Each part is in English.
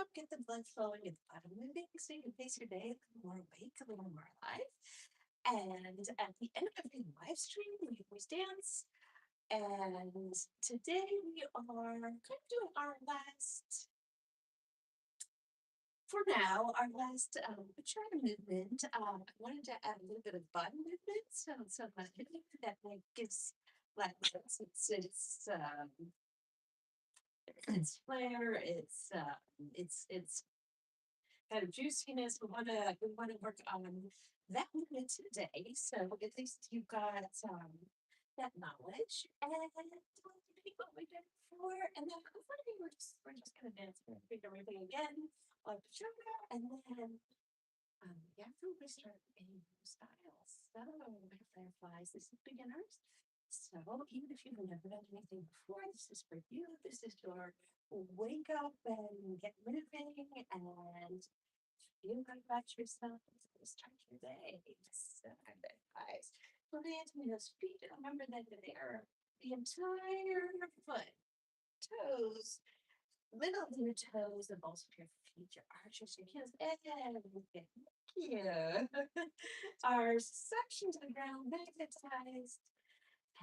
up, get the blood flowing, get the body moving so you can face your day a little more awake, a little more alive. And at the end of every live stream, we always dance. And today we are kind of doing our last, for now, our last bachata movement. I wanted to add a little bit of body movement, so that like gives like it's flair, it's kind of juiciness. We want to work on that movement today. So at least you've got that knowledge, and we'll repeat what we did before, and then hopefully we're just gonna dance and repeat everything again on the sugar, and then after we start a new style. So fireflies, this is beginners. So even if you've never done anything before, this is for you. This is your wake up and get moving and feel good about yourself to start your day. So guys, plant me those feet and remember that they are the entire foot, toes, middle of your toes, the balls of your feet, your arches, your heels, and thank you. Our suction to the ground, magnetized.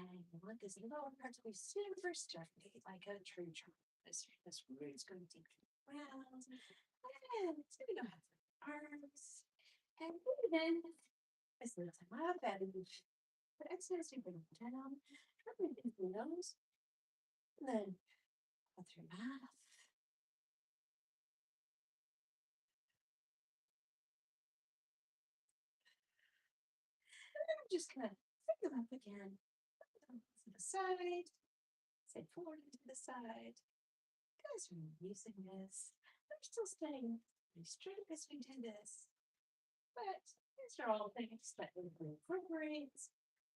And you want this lower part to be super sturdy, like a tree trunk. This root's going deep to the ground. And it's going to go have arms. And then this little time up and but exhale, so you bring it down. Try to breathe through the nose. And then out through your mouth. And then I'm just gonna pick them up again. To the side. Say forward and to the side. Guys are using this. I'm still staying pretty straight as we do this. But these are all things that we will incorporate.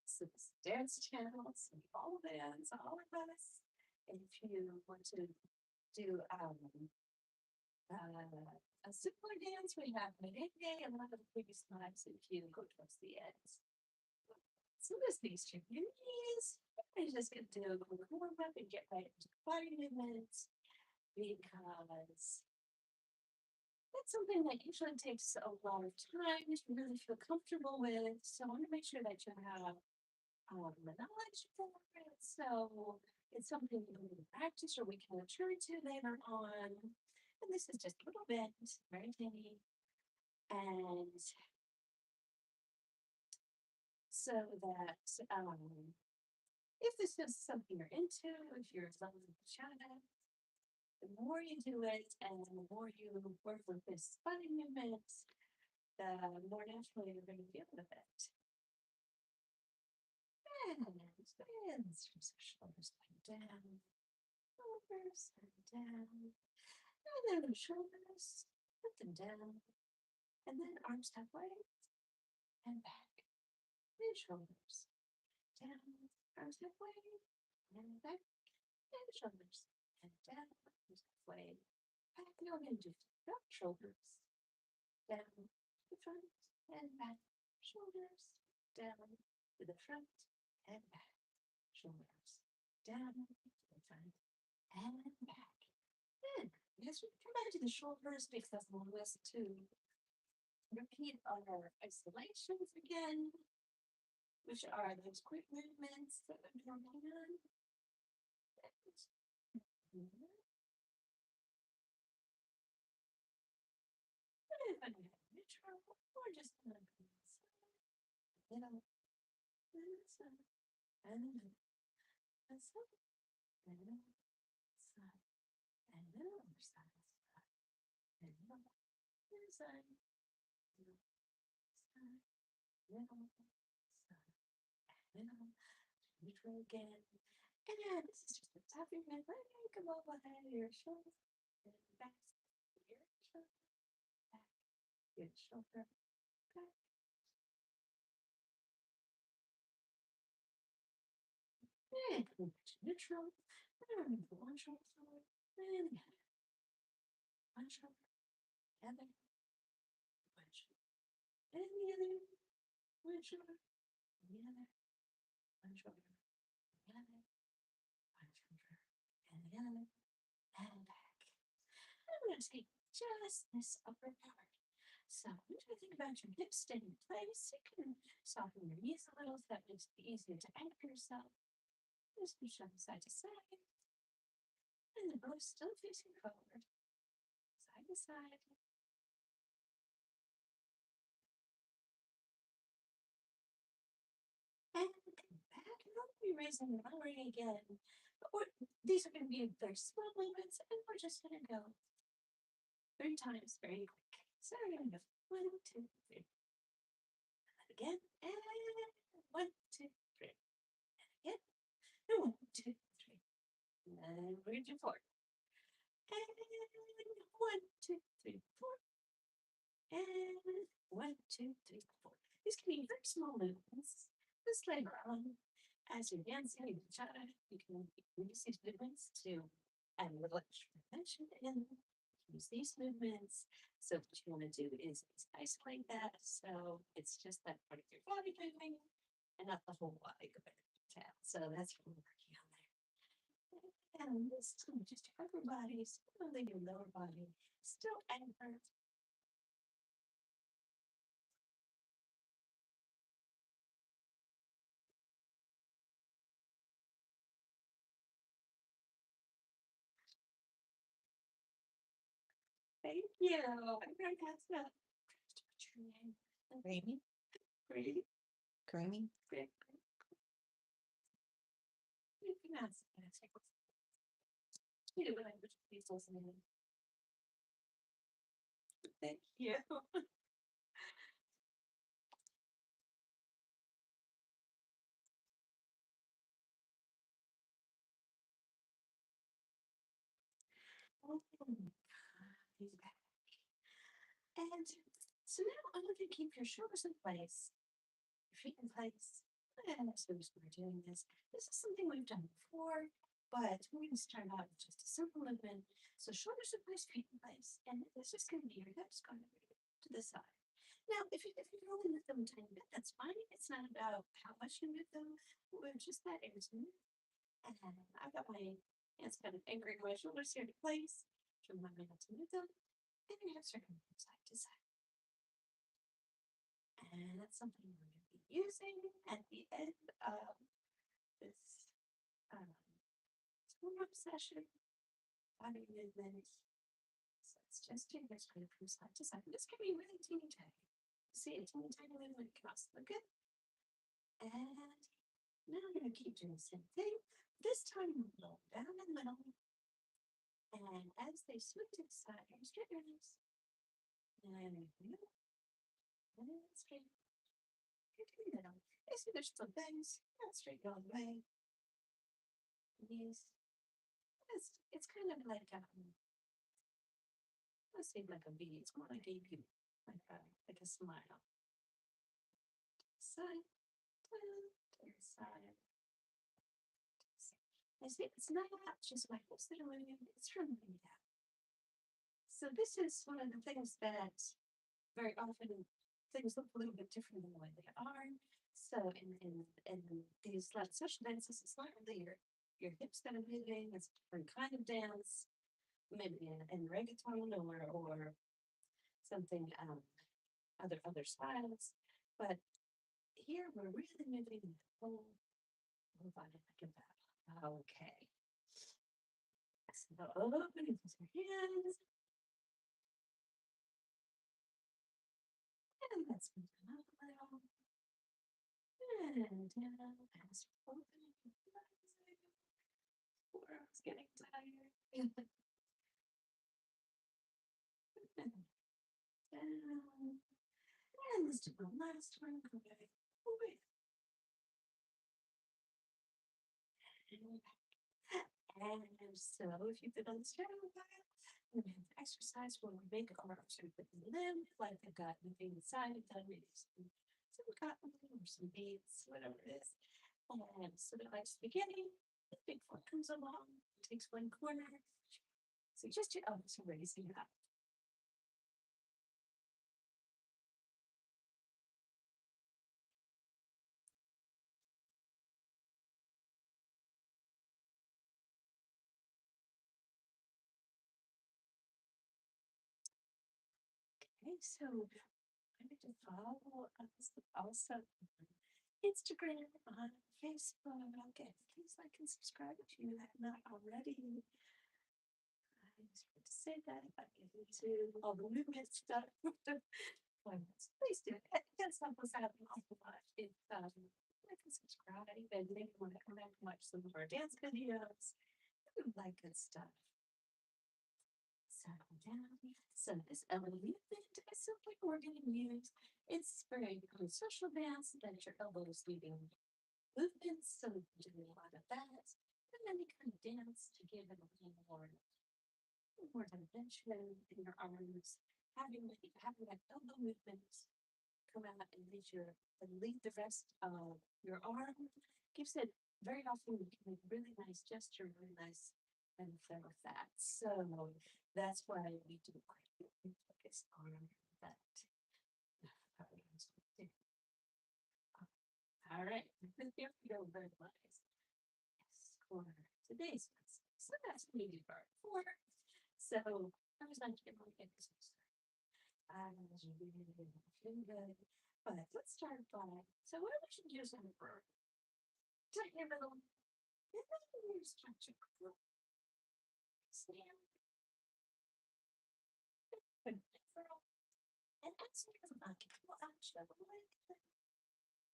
So this dance channel, so all bands, all of us. And if you want to do a simpler dance, we have merengue and a lot of the previous lives if you go towards the end. So this these to your knees. I'm just gonna do a quick warm up and get right into the body movements because that's something that usually takes a lot of time to really feel comfortable with. So I want to make sure that you have the knowledge for it. So it's something you can practice or we can return to later on. And this is just a little bit, very tiny. And so that if this is something you're into, if you're loving bachata, the more you do it and the more you work with this body movement, the more naturally you're going to feel with it. And spins from the shoulders down, shoulders down, and then the shoulders, put them down, and then arms halfway and back, and shoulders down, arms halfway and back, and shoulders and down, arms halfway back. Now we're going to do front shoulders down to the front and back, shoulders down to the front and back, shoulders down to the front and back. And as we come back to the shoulders, because that's the longest to repeat our isolations again, which are those quick movements that I'm working on. And if I'm neutral, or just middle, and side, and middle, and side, and middle, side, and middle, other side, and middle, and side, middle, side, middle, side, middle, neutral again. And this is just the top of your head, come over head of your shoulder, and back, your shoulder, back, your shoulder, back. And come back to neutral. And one shoulder forward, and the other. One shoulder, the other, one shoulder, and the other, one shoulder, the other, one shoulder, the other, one shoulder, and the other, and back. I'm going to take just this upper part. So I want you to think about your hips staying in place. You can soften your knees a little so that makes it easier to anchor yourself. Just push them side to side. And the both still facing forward. Side to side. And back. And we'll be raising and lowering again. But these are going to be very slow movements. And we're just going to go 3 times very quick. So we're going to go 1, 2, 3. Again. And 1, 2, 3. Again. And 1, 2, 3. And we're going to do 4. And 1, 2, 3, 4. And 1, 2, 3, 4. These can be very small movements. This later on, as you're dancing in bachata, you can use these movements to add a little extra dimension and use these movements. So what you want to do is isolate that. So it's just that part of your body moving and not the whole body going down. So that's what we're working on there. And this is just your upper body, similarly your lower body, still anchored. Thank you. I'm very happy to what's your name? Creamy. Great. Creamy. Great. You can ask. You know, language people's name. Thank you. Oh, he's back. And so now I want you to keep your shoulders in place, your feet in place. And as we're doing this, this is something we've done before, but we're going to start out with just a simple movement. So shoulders in place, feet in place, and it's just going to be your hips going to the side. Now, if you only move them a tiny bit, that's fine. It's not about how much you move them. We're just that area's move. And I've got my hands kind of anchoring my shoulders here to place to remind me not to move them. And your hips are going from side to side. And that's something we're going to be using at the end of this warm-up session. Body movement. So it's just your hips going from side to side. This can be really teeny tiny. See a teeny tiny movement across the good. And now I'm going to keep doing the same thing. This time we'll roll down in the middle. And as they swing to the side, here's straight your knees. And middle. And straight. Here to the middle. I see there's some things. Not straight all the way. Knees. It's kind of like let's say like a V. It's more like a U, like a smile. Side to the side. I see it's not just my hips that are moving, it's from me down. So this is one of the things that very often things look a little bit different than the way they are. So in these Latin social dances, it's not really your hips that are moving, it's a different kind of dance, maybe in reggaeton or something other styles. But here we're really moving the whole body like a battle. Okay. So opening your hands. And let's move them up a little. And down as we're opening your eyes. Forearms getting tired. And down. And let's do the last one. Go back. Away. And so if you've been on the stair a while, we're going to have an exercise where we make our arms are with the limb, like they've got moving inside of them, maybe some cotton or some beads, whatever it is. And so that like the beginning, the big foot comes along, takes one corner. So just your elbows are raising up. So remember to follow us also on Instagram, on Facebook. Okay, please like and subscribe if you have not already. I just want to say that if I get into all the movement stuff. Please do. It does help us out an awful lot. If like and subscribe and maybe want to come back and watch some of our dance videos. Like good stuff. Settle down. So this elbow movement is simply we're going to use. It's very good social dance that your elbow is leaving movements. So we can do a lot of that. And then you kind of dance to give it a little more dimension in your arms. Having that elbow movement come out and lead the rest of your arm gives it very often you can make really nice gesture, really nice and with that. So that's why we do quite a bit focus on that. All right, here we go, very nice. Yes, for today's lesson. So that's maybe part 4. So I was not getting my exercise. I was really feeling good. But let's start by so what we should do is tighten your middle, and then you stretch your core. Stand, put it through, and as you're knocking out your leg,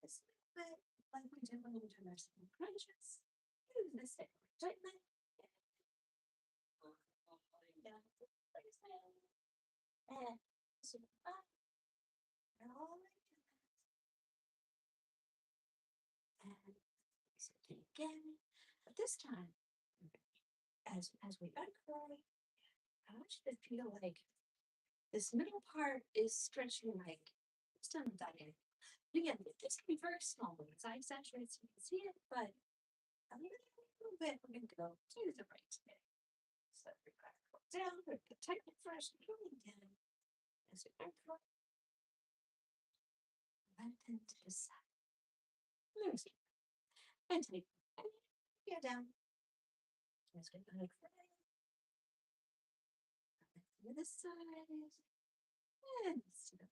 this little bit like we do when we do our simple crunches. Use the same tighten it. Down, place down, and so up, and all the way to that. And so again. But this time, as we uncurl, I want you to feel like this middle part is stretching like just on the diagonal. Again, this can be very small because I exaggerate so you can see it, but a little bit we're going to go to the right today. So we're going to go down, we're going to tighten it first, going down as we uncurl, lengthen to the side. Loosen. And take and go down. As we uncurl, to the side. And to the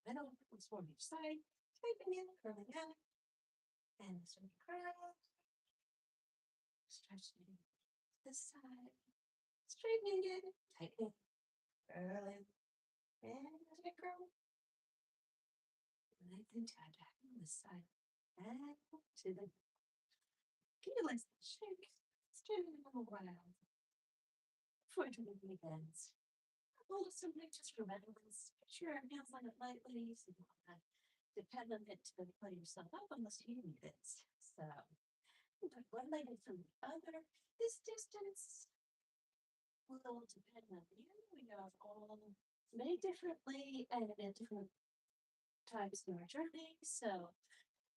middle, let's form each side, tightening in, curling out, and so we curl, stretching this side, straightening it, tightening, curling, and as we curl, lengthen to back on this side, and to the give your legs a shake, straighten them a while before doing the bends. Hold something just for balance. Put your hands on it lightly so you don't have to depend on it to pull yourself up unless you need it. So, put one leg in from the other. This distance will depend on you. We have all many differently and at different times in our journey. So,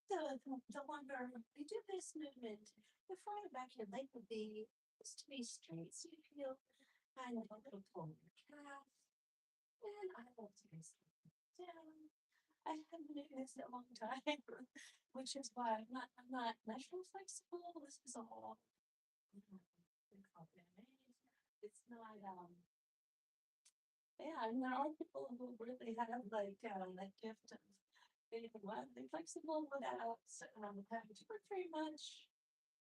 the longer we do this movement, the farther back your leg will be just to be straight. So you feel kind of a little pull in your calf. And I will take down. I haven't been doing this in a long time, which is why I'm not naturally flexible. This is all we call it. It's not yeah, I mean, there are people who really have like that gift of being wildly flexible without having to work very much,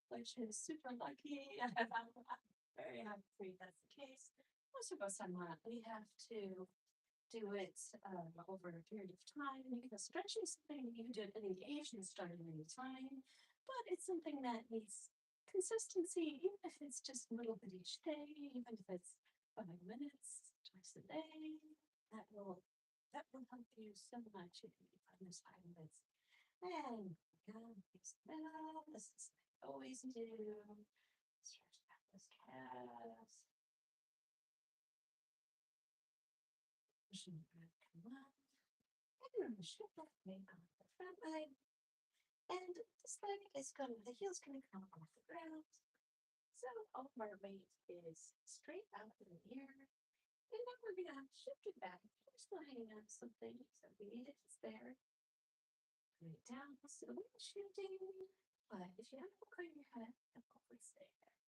which is super lucky. I'm very happy that's the case. Most of us are not. We have to do it over a period of time because stretching is something you can do at any age and start at any time, but it's something that needs consistency, even if it's just a little bit each day, even if it's 5 minutes twice a day. That will that will help you so much if you find this 5 minutes. And again, face the middle. This is what I always do. Stretch out those calves. Pushing back, come up. And you're going to shift that weight on the front leg. And this leg is going to, the heel's going to come off the ground. So all of our weight is straight out in the air. And then we're going to shift it back. We're still hanging on to something. So if we need it, it's there. Bring it down. So we're shifting. But if you have a hook on your head, the hook would stay there.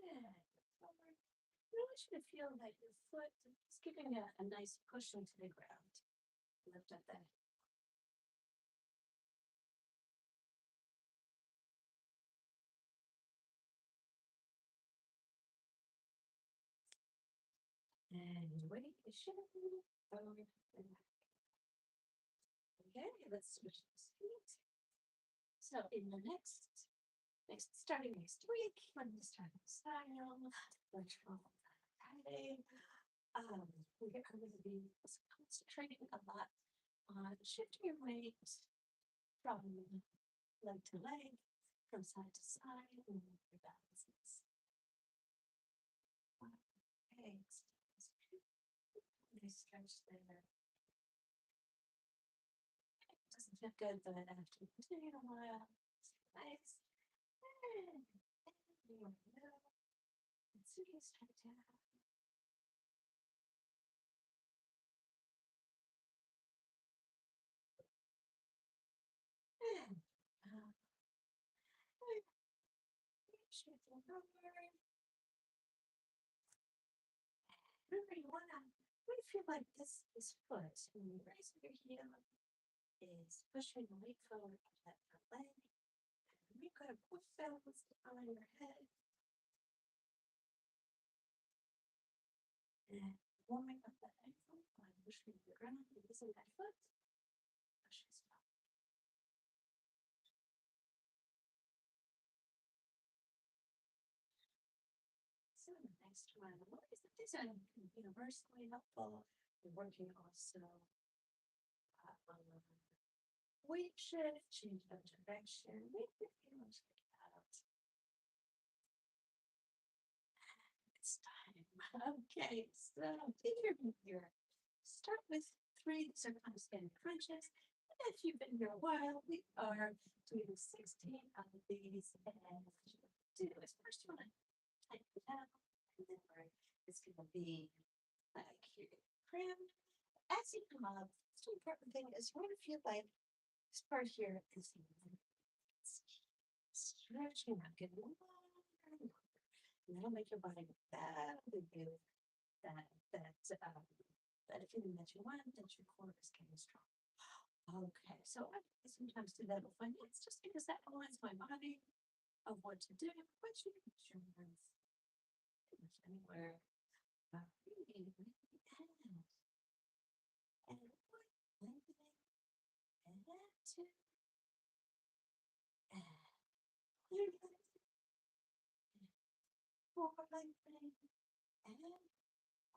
Yeah. Forward. I want you to feel that your foot is giving a nice push into the ground. lift up that. And wait, it should forward and back. Okay, let's switch this feet. So in the starting next week, when we start the style, which will Friday, we are going to be concentrating a lot on shifting your weight from leg to leg, from side to side, and your balances. Okay, nice stretch there. Doesn't feel good, but after you continue a while, it's nice. And you know, and so you start down. And shift forward. Remember, you wanna when you feel like this foot and you raise your heel is pushing the weight forward of that front leg. And you're gonna push those on your head and warming up that ankle by pushing the ground using that foot. Push as well. So the next one, what is that? These are universally helpful. You're working also weight shift, change of direction, make your feelings out. It's time. Okay, so if you're here, start with three. These are kind of standard crunches. And if you've been here a while, we are doing 16 of these. And what you do is first you want to tighten it down, and then it's going to be like here, crammed. As you come up, the important thing is you want to feel like this part here is stretching out, getting longer and longer. And that'll make your body badly give that feeling that you want, that your core is getting strong. Okay, so I sometimes do that with my knees just because that aligns my body of what to do, but you can choose pretty much anywhere. Really, and one, lengthening, and that two, and clear lengthening, and four lengthening, and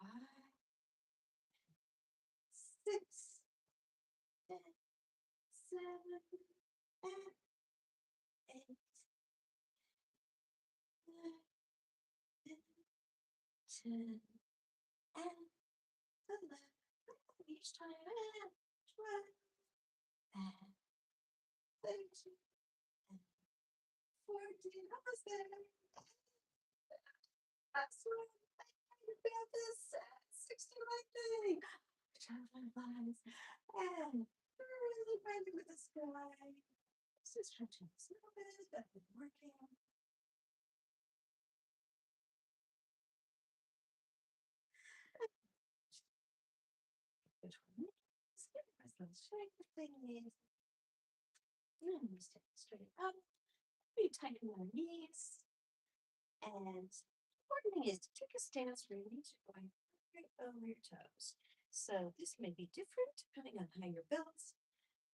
five, six, and seven, and eight, nine, and 10, and 11, each time, and 12, and 13, and 14. Almost there. That's what I about this 60 right thing. Butterflies. And really friendly with the sky. Just stretching this little bit. I've been working. Between let's shake the thing is. And we stand straight up. We tighten our knees. And important thing is to take a stance where your knees are going right over your toes. So this may be different depending on how you're built,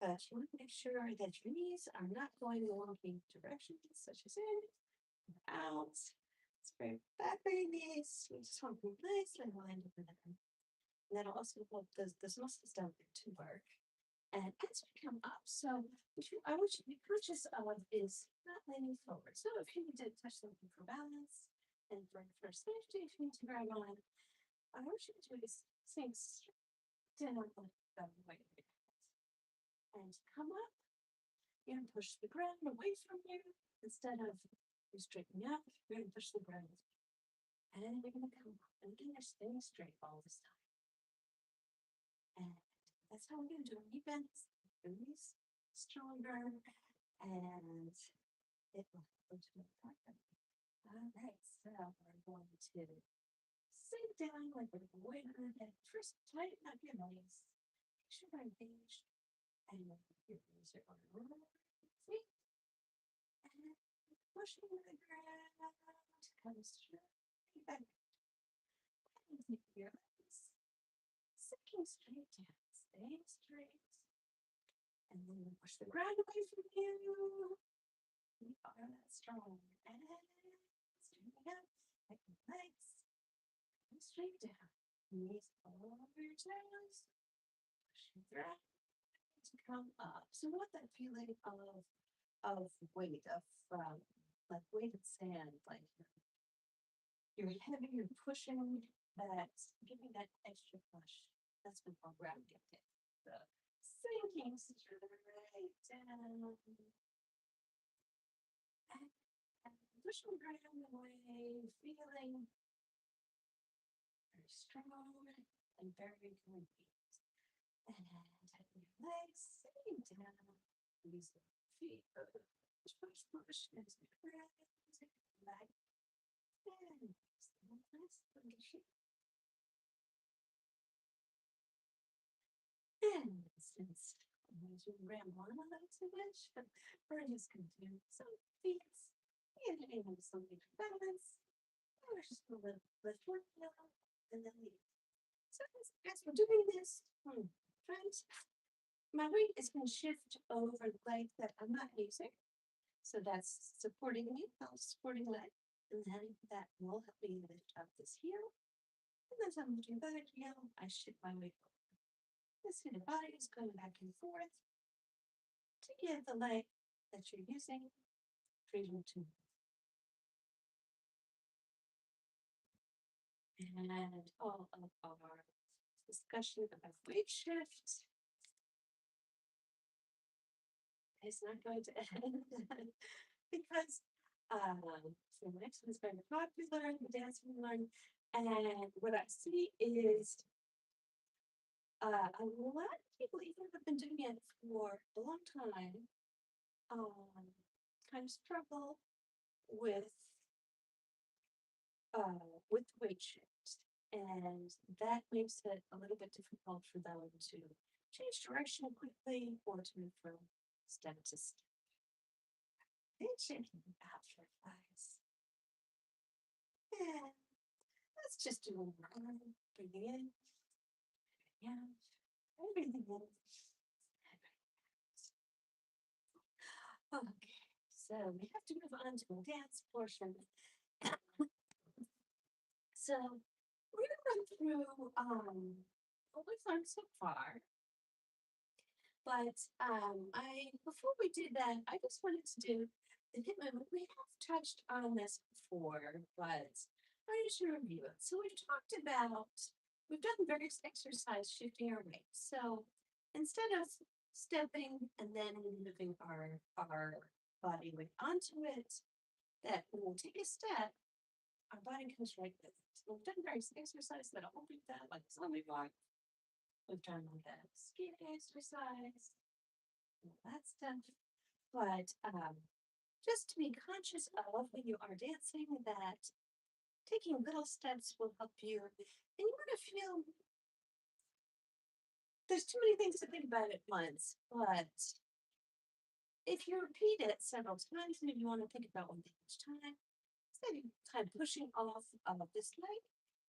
but you want to make sure that your knees are not going the wrong directions, such as in or out. It's very back by your knees. You just want to be nicely aligned over there. And that'll also help those muscles down there to work. And as we come up, so I want you to be conscious of is not leaning forward. So if you need to touch something for balance and for safety, if you need to grab on, I want you to do is sink straight down on the weight of your head. And come up, you're going to push the ground away from you instead of you straightening up, you're going to push the ground. And then you're going to come up. And again, you're staying straight all this time. And that's how we're going to do knee bends, knees stronger, and it will go to the partner. All right, so we're going to sink down like we're going to head. First, tighten up your knees. Should I engage? And your knees are on your feet and pushing the ground. Come straight back. And keep your legs sinking straight down. Stay straight. And then push the ground away from you. You are that strong. And straighten up. Like your legs. Straight down. Knees over your toes. Pushing through to come up. So what that feeling of weight of like weighted sand, like you're heavy, you're pushing that, giving that extra push. That's what our ground get it. The sinking straight down and pushing the ground away, feeling very strong and very complete. And tighten your legs, sitting down, use the feet, push, push, push, into the ground, back, and nice little shape. And since as you ramble on a little too much, we're just going to do some feet, and something for balance. We're just going to lift one heel and then leave. So as we're doing this, friends, my weight is going to shift over the leg that I'm not using. So that's supporting me, supporting leg. And then that will help me lift up this heel. And as I'm lifting the other heel, I shift my weight over. This the body is going back and forth to give the leg that you're using freedom to move. And all of our discussion about weight shift is not going to end because so next one's very popular in the dancing one. And what I see is a lot of people even have been doing it for a long time, kind of struggle with with weight shift, and that makes it a little bit difficult for them to change direction quickly or to move from step to step. They shaking out your thighs. And let's just do one more arm. Breathing in, breathing out, and breathing in. Okay, so we have to move on to the dance portion. So we're gonna run through what we've learned so far. But I before we do that, I just wanted to do the hip movement. We have touched on this before, but I just to review it. So we've done various exercise shifting our weight. So instead of stepping and then moving our body weight onto it, that when we take a step, our body comes right with it. So we've done various exercises that will do that, like zombie walk. We've done like a ski exercise, all that stuff. But just to be conscious of when you are dancing that taking little steps will help you. And you want to feel there's too many things to think about at once, but if you repeat it several times, maybe you want to think about one thing each time, instead of kind of pushing off of this leg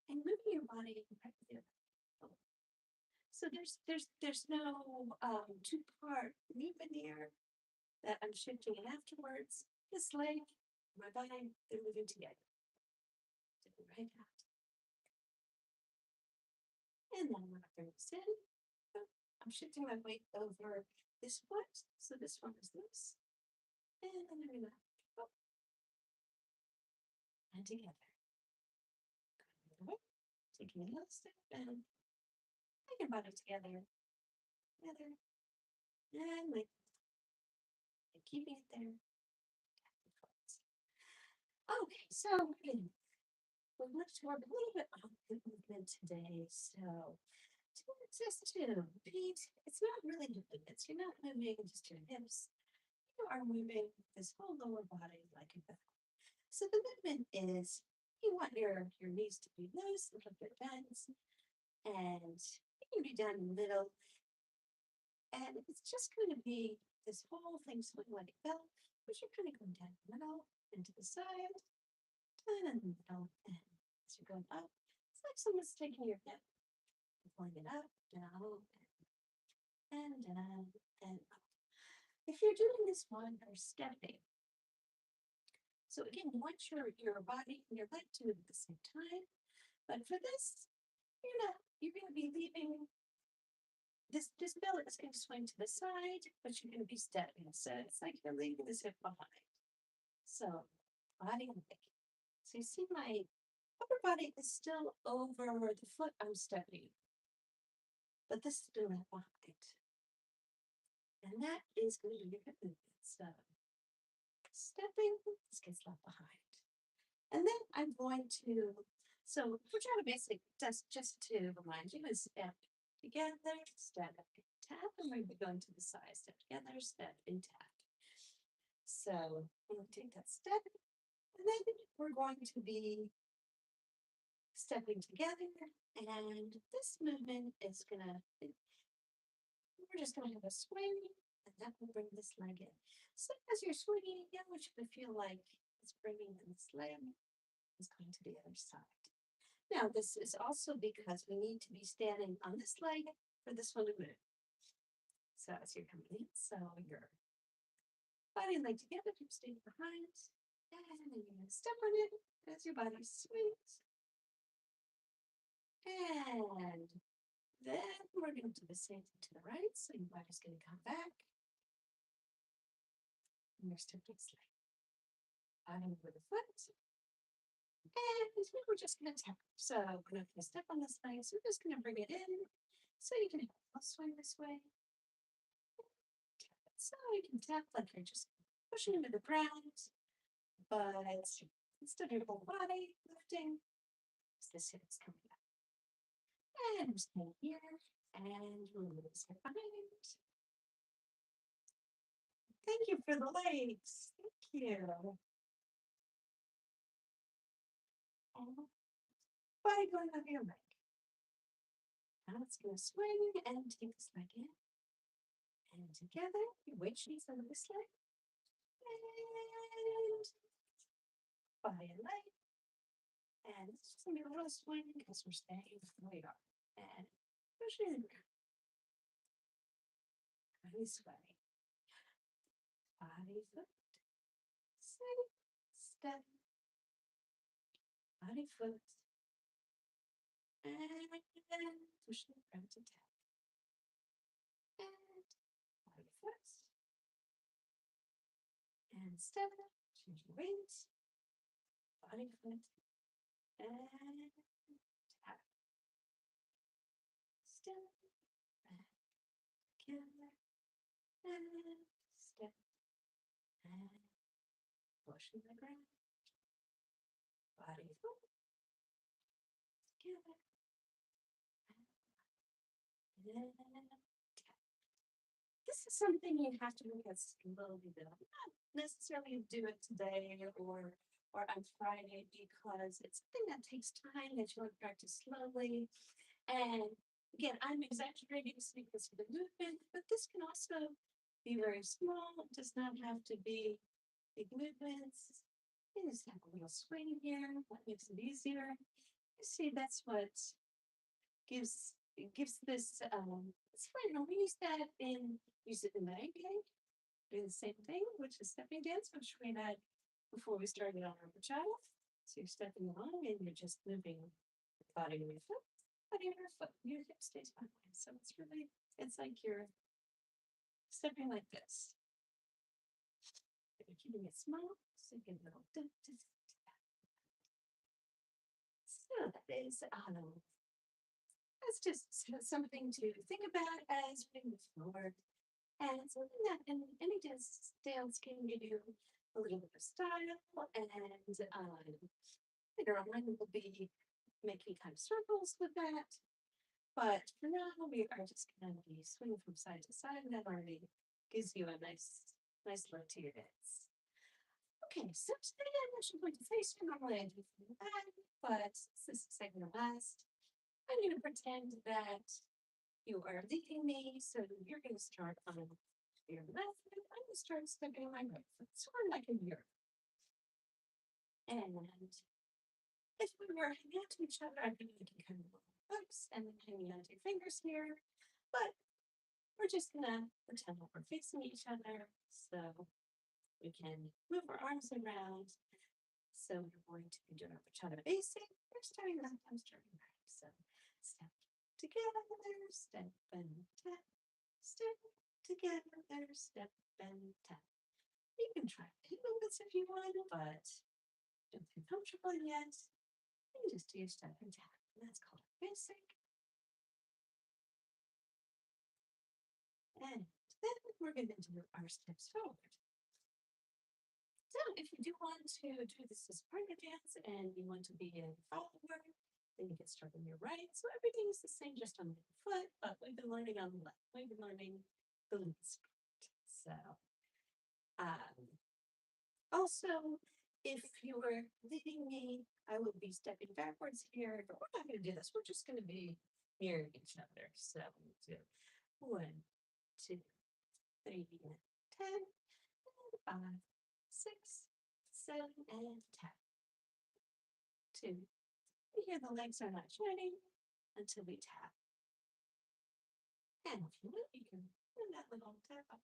and moving your body right there. So there's no two-part movement here that I'm shifting afterwards. This leg, my body, they're moving together. Right out. And then when I bring this in, I'm shifting my weight over this foot. So this one is this. And then I'm gonna go and together. Taking another step and taking body together. Together. And like and keeping it there. Okay, so we want to work a little bit on the movement today. So just to repeat, it's not really movements. You're not moving just your hips. You are moving this whole lower body like a bell. So the movement is you want your knees to be loose, a little bit bent, and you can be down in the middle. And it's just going to be this whole thing swing like a bell, but you're kind of going down the middle and to the side, down in the middle, and as you're going up, it's like someone's taking your hip and pulling it up, down, and down, and up. If you're doing this one, you're stepping. So again, you want your body and your leg to move at the same time. But for this, you're gonna be leaving this bell is going to swing to the side, but you're going to be stepping. So it's like you're leaving this hip behind. So body and leg. So you see my upper body is still over the foot I'm stepping, but this is going left behind. And that is going to be your hip movement. So stepping, this gets left behind. And then I'm going to, so we're trying to basic, just to remind you, is step together, step, tap, and we're going to the side, step together, step, and tap. So we'll take that step, and then we're going to be stepping together, and this movement is gonna, we're just gonna have a swing, and that will bring this leg in. So as you're swinging again, what you can feel like it's bringing this leg is going to the other side. Now, this is also because we need to be standing on this leg for this one to move. So as you're coming in, so your body and leg together, keep staying behind, and then you're going to step on it as your body swings. And then we're going to do the same thing to the right, so your body's going to come back. And you're stepping slightly. Bottom with the foot. And we're just going to tap. So we're not going to step on this leg, so we're just going to bring it in. So you can have a swing this way. So you can tap like you're just pushing into the ground, but instead of your whole body lifting, this hip is coming up. And we're staying here, and release your behind. Thank you for the legs. Thank you. And body going over your leg. Now it's going to swing and take this leg in. And together, your weight sheets over this leg. And body and leg. And it's just going to be a little swing because we're staying where we are. And push it in the ground. Body sway. Body foot. Swing. Step. Body foot. And push it around to tap. And body foot. And step. Change your weight. Body foot. And tap. Step. Back. Together. And step. And push in the ground. Body foot. Together. And tap. This is something you have to look at slowly though. Not necessarily do it today or on Friday because it's something that takes time that you want to practice slowly. And again, I'm exaggerating because of the movement, but this can also be very small. It does not have to be big movements. You just have a little swing here. That makes it easier. You see, that's what gives this it's fun. We use that use it in the APA. Do the same thing, which is stepping dance, which we had before we started on our bachata. So you're stepping along and you're just moving your body with your foot, body with your foot, your hip stays behind. So it's like you're stepping like this. But you're keeping it small, so you get a little dip. So that is that's just something to think about as we move forward. And something that in any dance can give you a little bit of style. And later on, we'll be making kind of circles with that. But for now, we are just going to be swinging from side to side, and that already gives you a nice look to your dance. Okay, so today I'm actually going to face you. Normally I do from the back, but this is second to last. I'm going to pretend that You are leading me, so you're going to start on your left foot. I'm going to start stepping on my right foot, sort of like a euro. And if we were hanging out to each other, I'd be making kind of little hooks and then hanging onto your fingers here. But we're just gonna pretend that we're facing each other so we can move our arms around. So we're going to be doing our bachata basic. We're starting left, I'm starting right. So step together, step and tap, step together, step and tap. You can try hip movements if you want, but don't feel comfortable yet. You just do your step and tap. And that's called basic. And then we're going to do our steps forward. So if you do want to do this as part of your dance and you want to be a follower, then you can start on your right. So everything is the same, just on the foot, but we've been learning on the left. We've been learning the lead spot. So um, also, if you were leading me, I would be stepping backwards here, but we're not going to do this. We're just going to be mirroring each other. So we'll do 1, 2, 3, and 10, 5, 6, 7, and 10. 2. You hear the legs are not joining until we tap. And if you want, you can do that little tap up.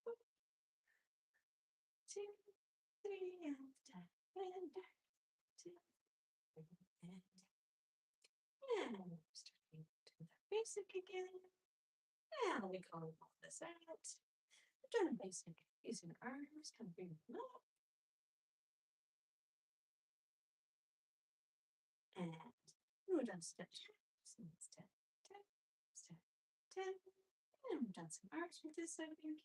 2, 3, and tap, and back. 2, 3, and tap. And we're starting to the basic again. And we call all this out. We're doing a basic using arms, kind of bring them up. And we're done step tap, step tap, step tap. And we've done some arms with this over here.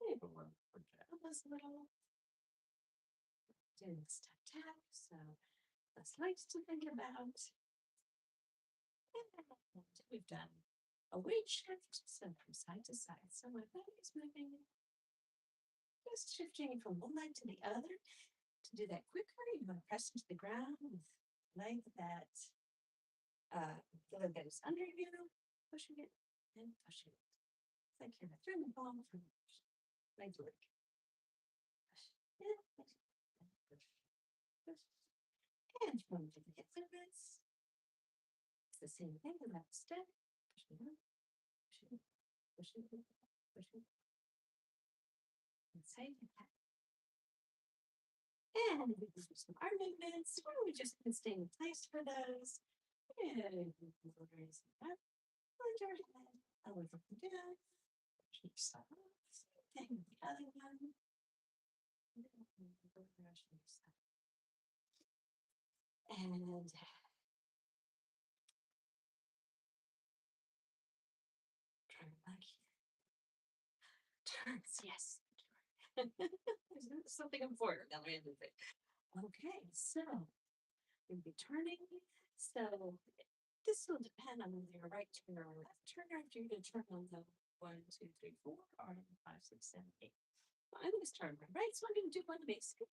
Maybe we'll work our elbows a little. Doing step tap, so less lights to think about. And we've done a weight shift, so from side to side. So my body is moving, just shifting from one leg to the other. To do that quicker, you want to press into the ground with leg that the leg that is under you, pushing it and pushing it. It's like you're throwing the ball from leg to leg. Push and push and push, push. And from the hip movements, it's the same thing. The left step, pushing up, pushing, pushing, pushing, and side and back. And we can do some arm movements, or we just can stay in place for those. And raise it up, under our head, over and down. Keep side. Same thing with the other one. And turn back here. Turns, yes. There's something important that we have to think. Okay, so we'll be turning. So this will depend on whether you're right turn or left turner. If you're going to turn on the 1, 2, 3, 4, or 5, 6, 7, 8. Well, I'm going to start on my right, so I'm going to do one basic.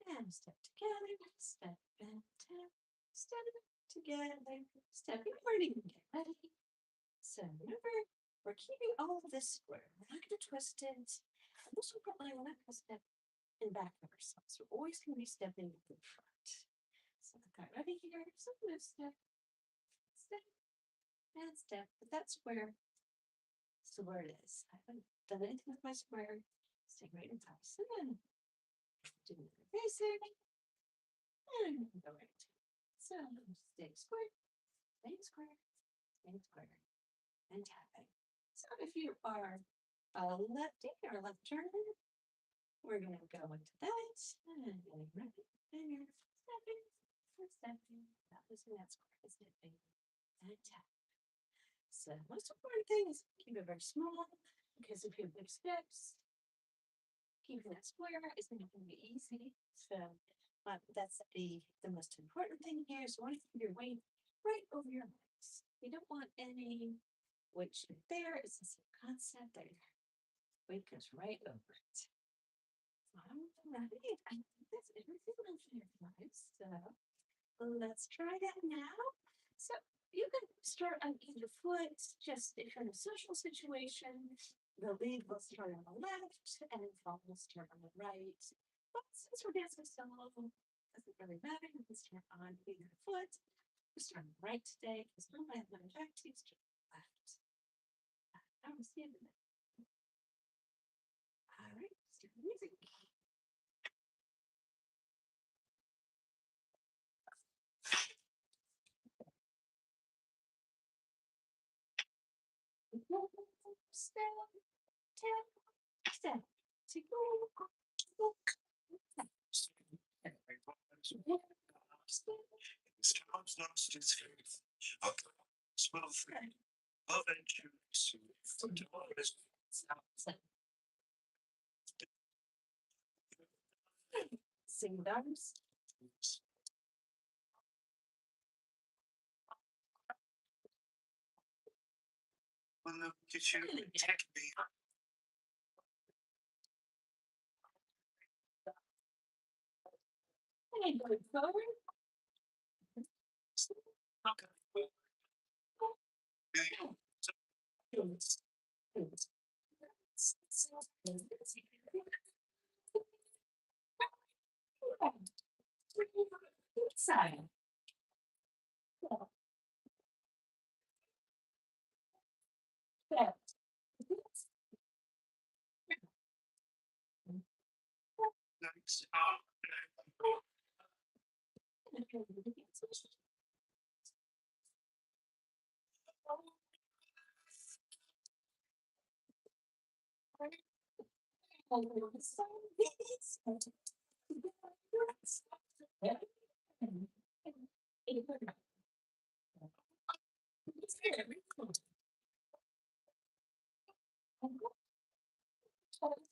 And step together, step and tap, step together, step. You're already going to get ready. So remember, we're keeping all of this square. We're not going to twist it. And most importantly, we're not going to step in back of ourselves. We're always going to be stepping in front. So I got ready here. So I'm going to step, step, and step. But that square is where it is. I haven't done anything with my square. Stay right in place. And then do another basic. And go right to it. So stay square, stay square, stay square, and tapping. So if you are a lefty or left turner, we're going to go into that. And getting ready. And you're stepping, stepping. That was in that square. Stepping and tapping. So most important thing is keep it very small, because if you have big steps, keeping that square is not going to be easy. So that's the most important thing here. So you want to keep your weight right over your legs. You don't want any weight shift there. It's the same concept that your weight goes right over it. So I'm ready. I think that's everything on your guys. So Let's try that now. So you can start on either foot, just if you're in a social situation, the lead will start on the left and the fall will start on the right. But since we're dancing solo, it doesn't really matter. You can start on either foot. We start on the right today because when I have my back to start on the left. I will see you. All right, start the music. Step, tap, step, to go. Storms lost its faith. A promise will free. Love and truth soon. Tomorrow's sing dance. Well, look at you, take me. Hey, good forward. Okay. Side.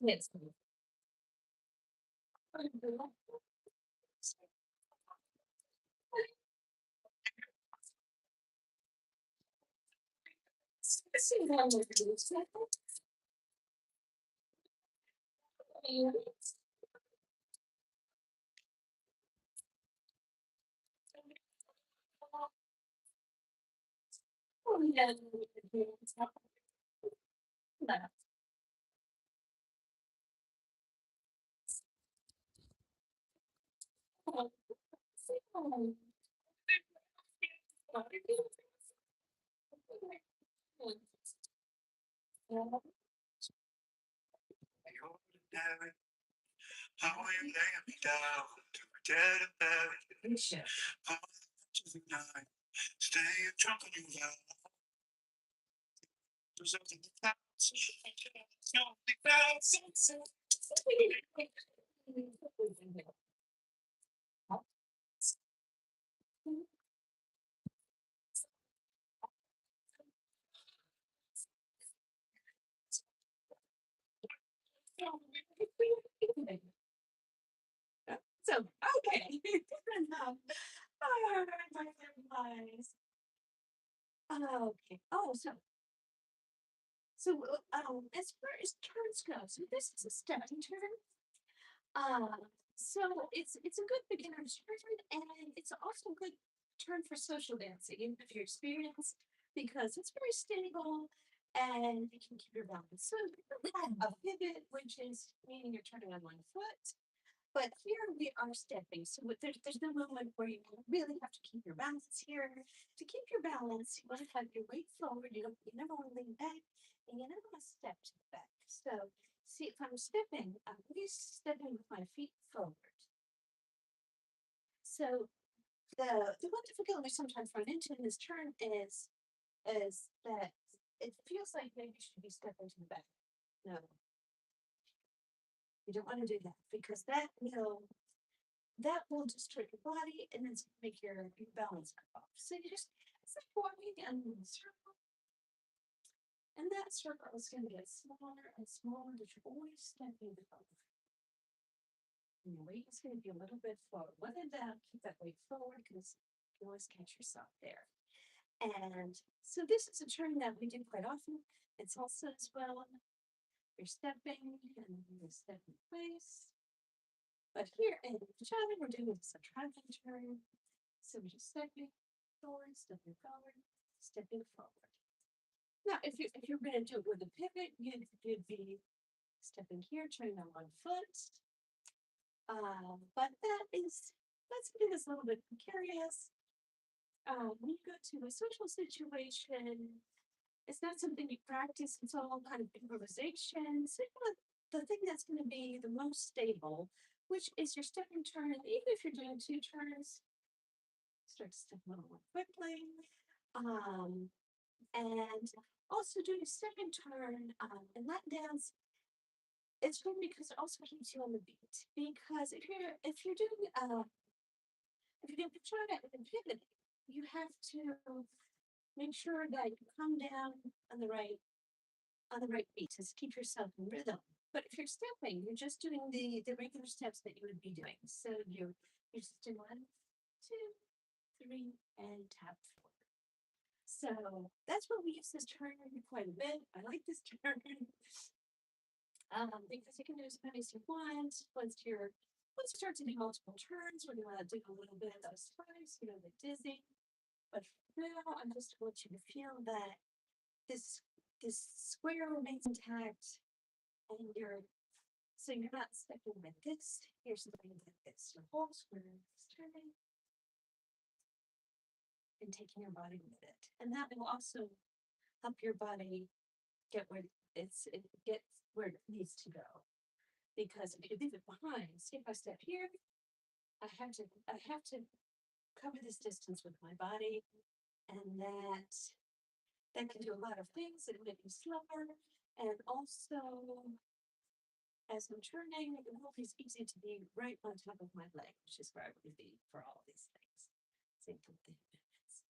Nice. Yes. How will you lay me down to a dead and buried? How to the night, stay drunk on you down. There's something that so okay. All right, okay. Oh, as far as turns go, so this is a stepping turn. So it's a good beginner's turn, and it's also a good turn for social dancing, even if you're experienced, because it's very stable and you can keep your balance. So you have a pivot, which is meaning you're turning on one foot. But here we are stepping, so there's no moment where you really have to keep your balance here. To keep your balance, you want to have your weight forward. You never want to lean back, and you never want to step to the back. So, see, if I'm stepping, I'm always stepping with my feet forward. So, the one difficulty we sometimes run into in this turn is that it feels like maybe you should be stepping to the back. No, you don't want to do that because that will distort your body and then make your balance come off. So you just it's like walking in a circle, and that circle is going to get smaller and smaller, but you're always stepping forward. And your weight is going to be a little bit forward. When in doubt, keep that weight forward because you always catch yourself there. And so this is a turn that we do quite often. It's also as well. You're stepping and you step in place. But here in Bachata, we're doing this a driving turn. So we're just stepping forward, stepping forward. Now, if you're going to do it with a pivot, you'd be stepping here, turning on one foot. But that's something that's a little bit precarious. When you go to a social situation, it's not something you practice. It's all kind of improvisation. So you want the thing that's going to be the most stable, which is your step and turn. Even if you're doing two turns, start to step a little more quickly. And also doing a step and turn and Latin dance. It's fun because it also keeps you on the beat. Because if you're doing if you're doing bachata and pivoting, you have to make sure that you come down on the right beat to keep yourself in rhythm. But if you're stepping, you're just doing the regular steps that you would be doing. So you're just doing one, two, three, and tap four. So that's what we use this turn quite a bit. I like this turn because you can do as many as you want. Once you start to do multiple turns, we're gonna do a little bit of those twice, you know, the dizzy. But for now, I'm just want you to feel that this this square remains intact, and you're not stepping like this. You're stepping like this. Your whole square is turning and taking your body with it, and that will also help your body get where it gets where it needs to go. Because if you leave it behind, see if I step here, I have to cover this distance with my body, and that can do a lot of things. It'll make me slower, and also as I'm turning, it won't be easy to be right on top of my leg, which is where I would be for all these things. Same for the movements.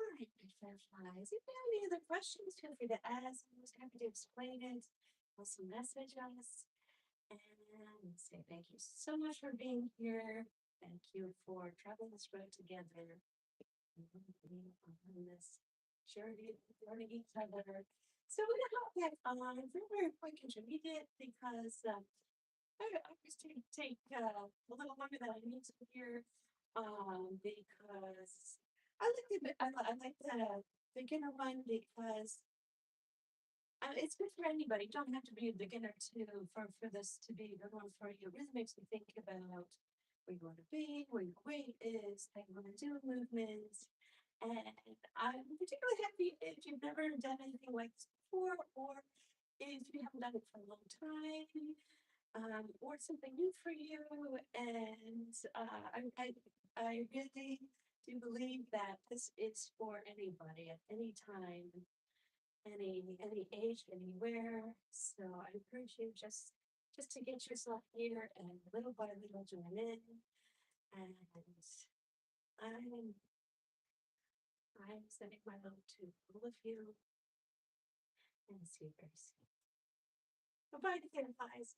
All right, my fireflies. If you have any other questions, feel free to ask. I was happy to explain it. Also message us and say thank you so much for being here. Thank you for traveling this road together on this journey, learning each other. So we're gonna hop back on very quick intermediate because I just take a little longer than I need to here because I like the beginner one because it's good for anybody. You don't have to be a beginner for this to be a good one for you. It really makes me think about where you want to be, where your weight is, how you want to do movements. And I'm particularly happy if you've never done anything like this before, or if you haven't done it for a long time, or something new for you. And I really do believe that this is for anybody at any time, any age, anywhere. So I encourage you just to get yourself here and little by little join in. And I'm I'm sending my love to all of you and see you very soon. Bye bye, fireflies.